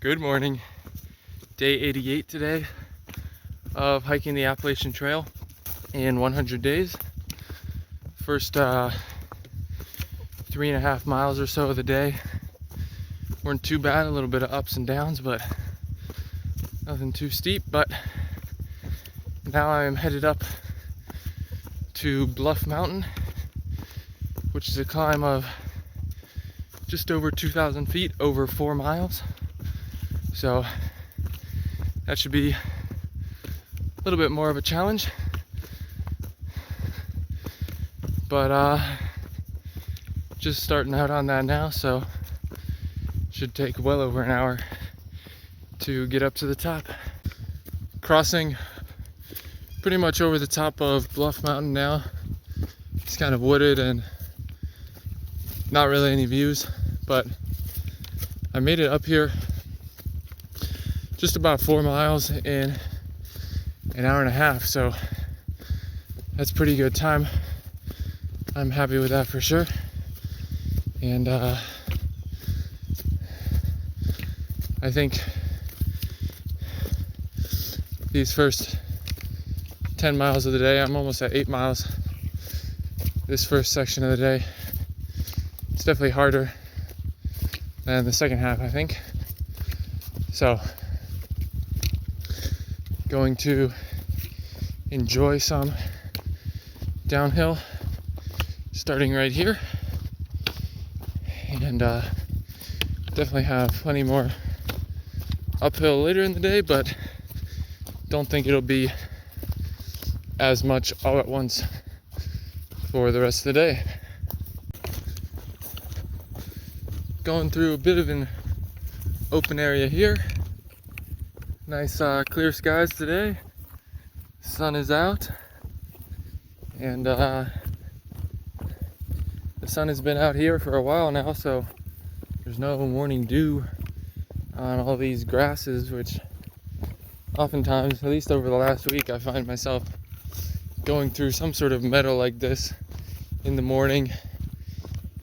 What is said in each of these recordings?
Good morning. Day 88 today of hiking the Appalachian Trail in 100 days. First 3.5 miles or so of the day weren't too bad, a little bit of ups and downs, but nothing too steep. But now I'm headed up to Bluff Mountain, which is a climb of just over 2,000 feet over 4 miles. So that should be a little bit more of a challenge, but just starting out on that now, so should take well over an hour to get up to the top. Crossing pretty much over the top of Bluff Mountain now. It's kind of wooded and not really any views, but I made it up here just about 4 miles in an hour and a half, so that's pretty good time. I'm happy with that for sure. And I think these first 10 miles of the day, I'm almost at 8 miles. This first section of the day, it's definitely harder than the second half, I think. So going to enjoy some downhill starting right here, and definitely have plenty more uphill later in the day, but don't think it'll be as much all at once for the rest of the day. Going through a bit of an open area here. Nice clear skies today. Sun is out, and the sun has been out here for a while now, so there's no morning dew on all these grasses, which oftentimes, at least over the last week, I find myself going through some sort of meadow like this in the morning,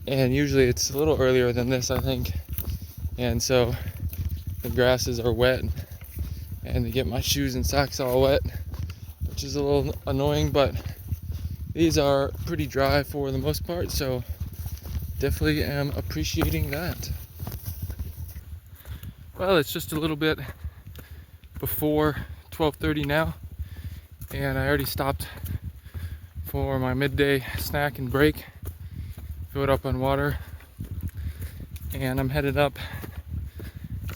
and usually it's a little earlier than this, I think, and so the grasses are wet and they get my shoes and socks all wet, which is a little annoying, but these are pretty dry for the most part, so definitely am appreciating that. Well, it's just a little bit before 12:30 now, and I already stopped for my midday snack and break, filled up on water, and I'm headed up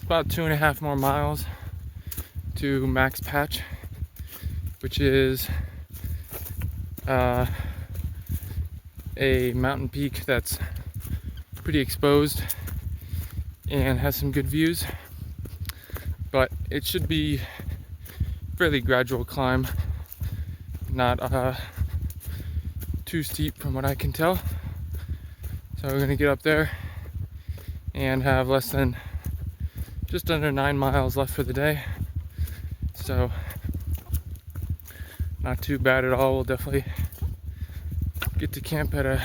about 2.5 more miles to Max Patch, which is a mountain peak that's pretty exposed and has some good views, but it should be fairly gradual climb, not too steep from what I can tell. So we're gonna get up there and have less than just under 9 miles left for the day. So not too bad at all. We'll definitely get to camp at a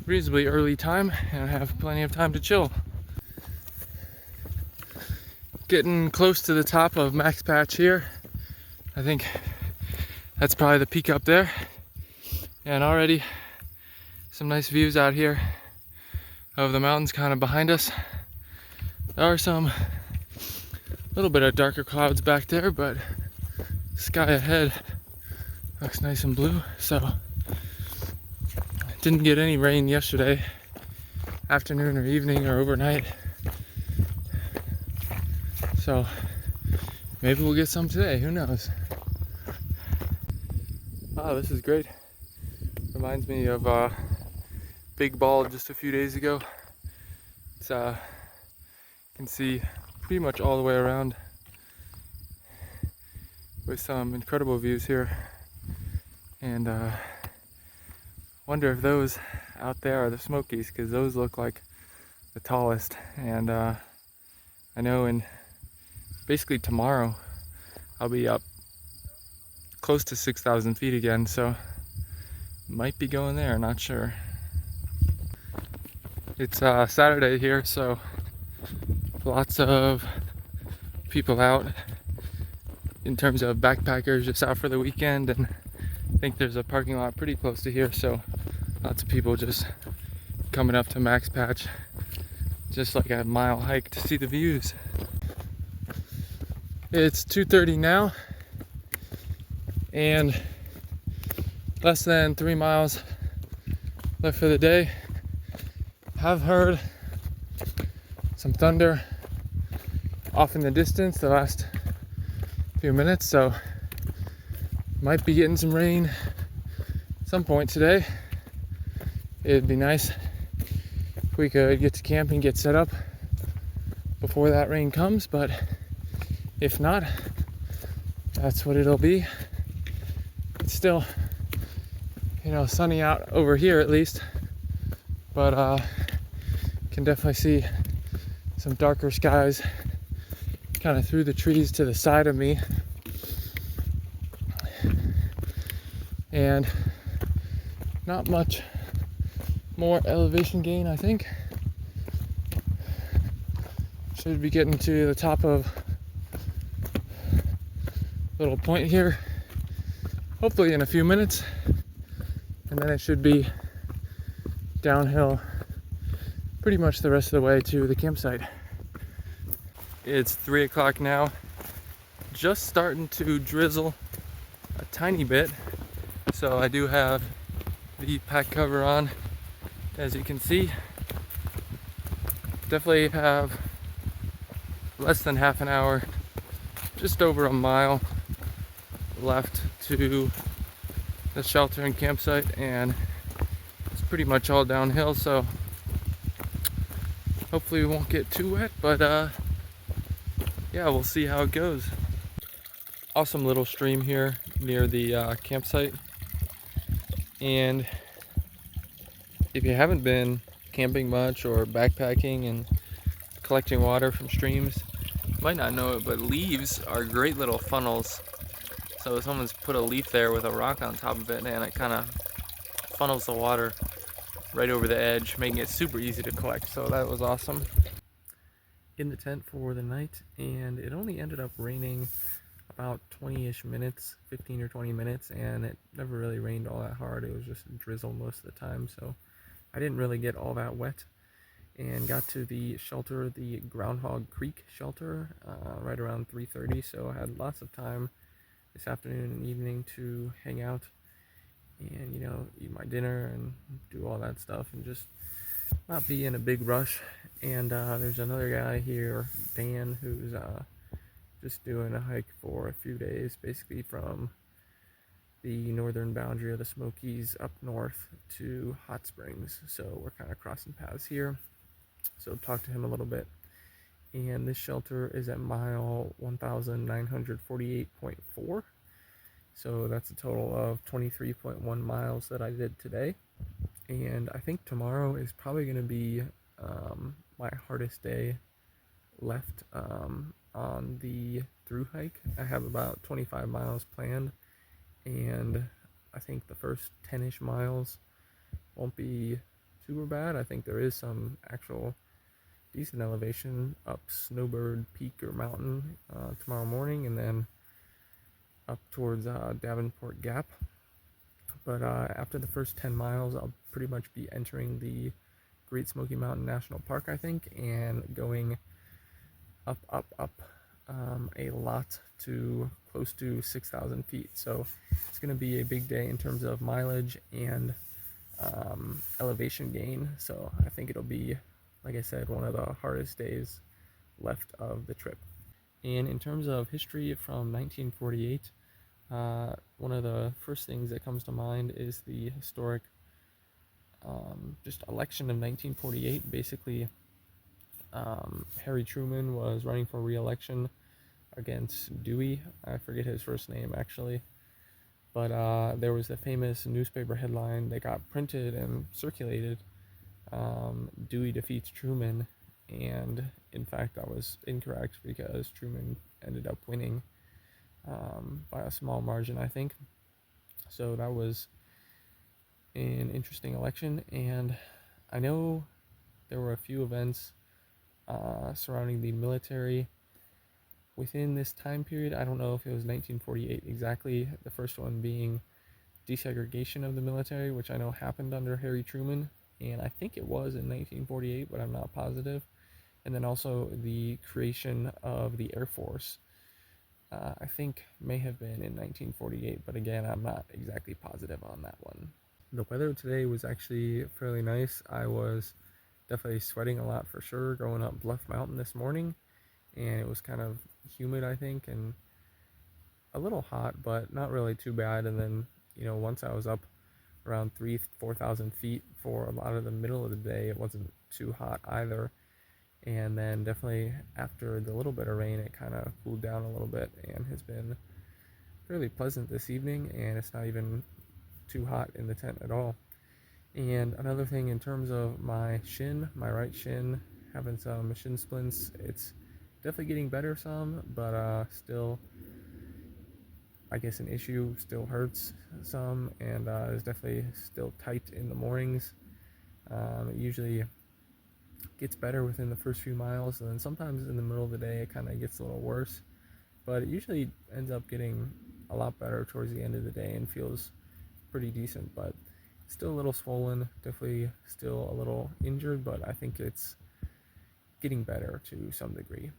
reasonably early time and have plenty of time to chill. Getting close to the top of Max Patch here. I think that's probably the peak up there, and already some nice views out here of the mountains kind of behind us. There are some little bit of darker clouds back there, but the sky ahead looks nice and blue. So didn't get any rain yesterday afternoon or evening or overnight, so maybe we'll get some today, who knows. Wow, this is great. Reminds me of Big Ball just a few days ago. It's you can see pretty much all the way around with some incredible views here, and wonder if those out there are the Smokies, because those look like the tallest. And I know in basically tomorrow I'll be up close to 6,000 feet again, so might be going there, not sure. It's Saturday here, so Lots of people out in terms of backpackers just out for the weekend, and I think there's a parking lot pretty close to here, so lots of people just coming up to Max Patch, just like a mile hike to see the views. It's 2:30 now, and less than 3 miles left for the day. Have heard some thunder off in the distance the last few minutes, so might be getting some rain at some point today. It'd be nice if we could get to camp and get set up before that rain comes, but if not, that's what it'll be. It's still, sunny out over here at least, but can definitely see some darker skies kind of through the trees to the side of me. And not much more elevation gain, I think. Should be getting to the top of little point here, hopefully in a few minutes, and then it should be downhill pretty much the rest of the way to the campsite. It's 3 o'clock now, just starting to drizzle a tiny bit, so I do have the pack cover on, as you can see. Definitely have less than half an hour, just over a mile left to the shelter and campsite, and it's pretty much all downhill, so hopefully we won't get too wet, but yeah, we'll see how it goes. Awesome little stream here near the campsite, and if you haven't been camping much or backpacking and collecting water from streams, you might not know it, but leaves are great little funnels. So someone's put a leaf there with a rock on top of it, and it kind of funnels the water right over the edge, making it super easy to collect. So that was awesome. In the tent for the night, and it only ended up raining about 20-ish minutes, 15 or 20 minutes, and it never really rained all that hard. It was just drizzle most of the time, so I didn't really get all that wet, and got to the shelter, the Groundhog Creek shelter, right around 3:30, so I had lots of time this afternoon and evening to hang out and, eat my dinner and do all that stuff and just not be in a big rush. And there's another guy here, Dan, who's just doing a hike for a few days, basically from the northern boundary of the Smokies up north to Hot Springs. So we're kind of crossing paths here. So talk to him a little bit. And this shelter is at mile 1948.4. So that's a total of 23.1 miles that I did today. And I think tomorrow is probably going to be my hardest day left on the through hike. I have about 25 miles planned, and I think the first 10-ish miles won't be super bad. I think there is some actual decent elevation up Snowbird Peak or Mountain tomorrow morning, and then up towards Davenport Gap. But after the first 10 miles, I'll pretty much be entering the Great Smoky Mountain National Park, I think, and going up a lot to close to 6,000 feet. So it's going to be a big day in terms of mileage and elevation gain. So I think it'll be, like I said, one of the hardest days left of the trip. And in terms of history from 1948, one of the first things that comes to mind is the historic just election of 1948. Basically, Harry Truman was running for re-election against Dewey. I forget his first name actually, but there was a famous newspaper headline that got printed and circulated, Dewey defeats Truman, and in fact that was incorrect because Truman ended up winning by a small margin, I think. So that was an interesting election, and I know there were a few events surrounding the military within this time period. I don't know if it was 1948 exactly, the first one being desegregation of the military, which I know happened under Harry Truman, and I think it was in 1948, but I'm not positive. And then also the creation of the Air Force. I think may have been in 1948, but again, I'm not exactly positive on that one. The weather today was actually fairly nice. I was definitely sweating a lot for sure going up Bluff Mountain this morning, and it was kind of humid, I think, and a little hot, but not really too bad. And then, once I was up around 4,000 feet for a lot of the middle of the day, it wasn't too hot either. And then definitely after the little bit of rain, it kind of cooled down a little bit and has been fairly pleasant this evening, and it's not even too hot in the tent at all. And another thing in terms of my shin, my right shin, having some shin splints, it's definitely getting better some, but still, I guess an issue, still hurts some, and is definitely still tight in the mornings. It usually gets better within the first few miles, and then sometimes in the middle of the day it kind of gets a little worse, but it usually ends up getting a lot better towards the end of the day and feels pretty decent, but still a little swollen, definitely still a little injured, but I think it's getting better to some degree.